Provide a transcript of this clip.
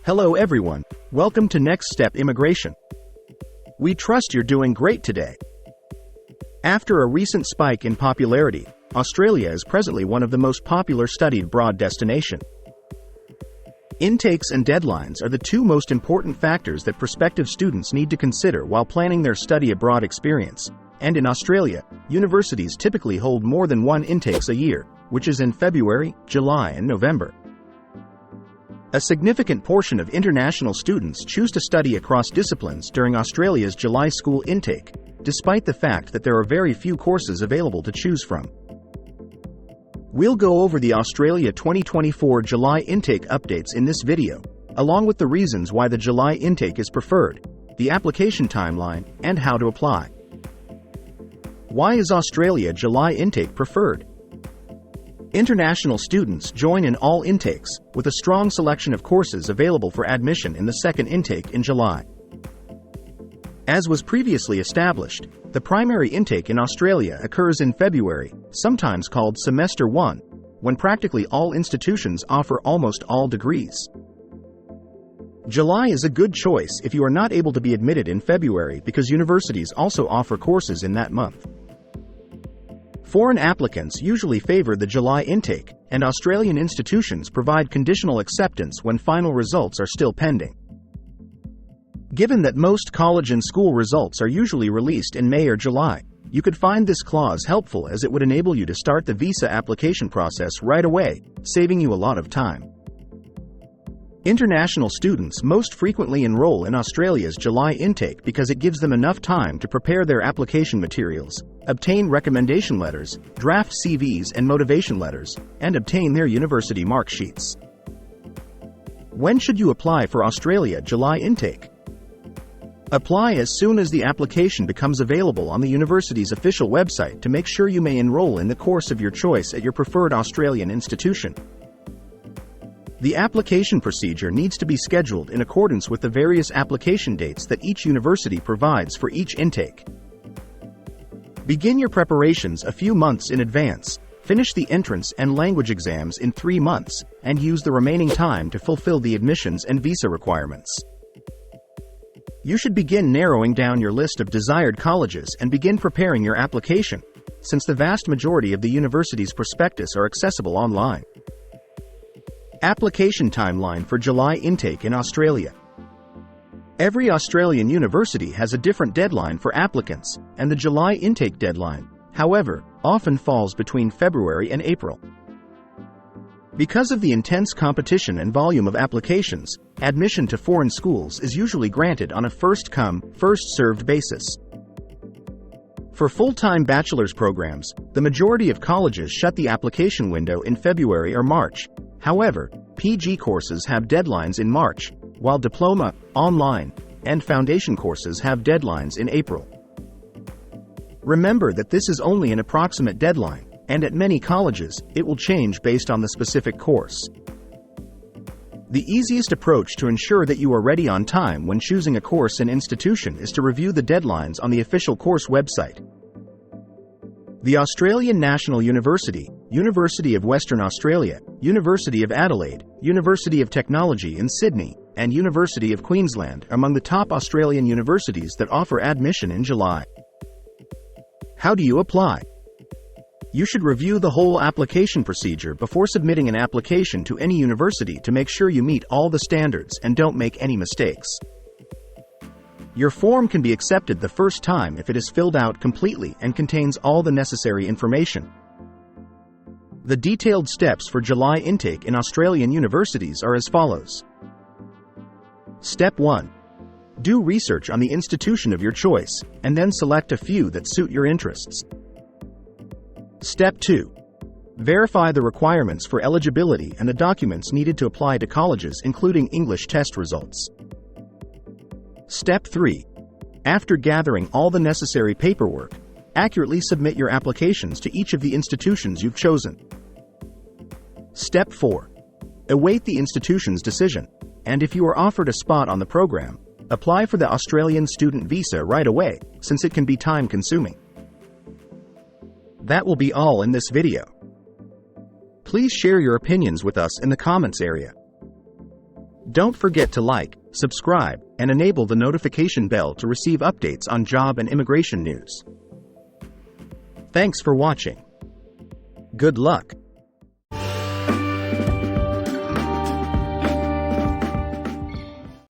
Hello everyone, welcome to Next Step Immigration. We trust you're doing great today. After a recent spike in popularity, Australia is presently one of the most popular studied abroad destinations. Intakes and deadlines are the two most important factors that prospective students need to consider while planning their study abroad experience, and in Australia, universities typically hold more than one intakes a year, which is in February, July and November. A significant portion of international students choose to study across disciplines during Australia's July school intake, despite the fact that there are very few courses available to choose from. We'll go over the Australia 2024 July intake updates in this video, along with the reasons why the July intake is preferred, the application timeline, and how to apply. Why is Australia July intake preferred? International students join in all intakes, with a strong selection of courses available for admission in the second intake in July. As was previously established, the primary intake in Australia occurs in February, sometimes called Semester 1, when practically all institutions offer almost all degrees. July is a good choice if you are not able to be admitted in February because universities also offer courses in that month. Foreign applicants usually favor the July intake, and Australian institutions provide conditional acceptance when final results are still pending. Given that most college and school results are usually released in May or July, you could find this clause helpful as it would enable you to start the visa application process right away, saving you a lot of time. International students most frequently enroll in Australia's July intake because it gives them enough time to prepare their application materials, obtain recommendation letters, draft CVs and motivation letters, and obtain their university mark sheets. When should you apply for Australia July intake? Apply as soon as the application becomes available on the university's official website to make sure you may enroll in the course of your choice at your preferred Australian institution. The application procedure needs to be scheduled in accordance with the various application dates that each university provides for each intake. Begin your preparations a few months in advance, finish the entrance and language exams in 3 months, and use the remaining time to fulfill the admissions and visa requirements. You should begin narrowing down your list of desired colleges and begin preparing your application, since the vast majority of the university's prospectus are accessible online. Application timeline for July intake in Australia. Every Australian university has a different deadline for applicants, and the July intake deadline, however, often falls between February and April. Because of the intense competition and volume of applications, admission to foreign schools is usually granted on a first-come, first-served basis. For full-time bachelor's programs, the majority of colleges shut the application window in February or March. However, PG courses have deadlines in March, while diploma, online, and foundation courses have deadlines in April. Remember that this is only an approximate deadline, and at many colleges, it will change based on the specific course. The easiest approach to ensure that you are ready on time when choosing a course and institution is to review the deadlines on the official course website. The Australian National University, University of Western Australia, University of Adelaide, University of Technology in Sydney, and University of Queensland are among the top Australian universities that offer admission in July. How do you apply? You should review the whole application procedure before submitting an application to any university to make sure you meet all the standards and don't make any mistakes. Your form can be accepted the first time if it is filled out completely and contains all the necessary information. The detailed steps for July intake in Australian universities are as follows. Step 1. Do research on the institution of your choice, and then select a few that suit your interests. Step 2. Verify the requirements for eligibility and the documents needed to apply to colleges, including English test results. Step 3. After gathering all the necessary paperwork, accurately submit your applications to each of the institutions you've chosen. Step 4. Await the institution's decision, and if you are offered a spot on the program, apply for the Australian student visa right away, since it can be time-consuming. That will be all in this video. Please share your opinions with us in the comments area. Don't forget to like, subscribe, and enable the notification bell to receive updates on job and immigration news. Thanks for watching. Good luck.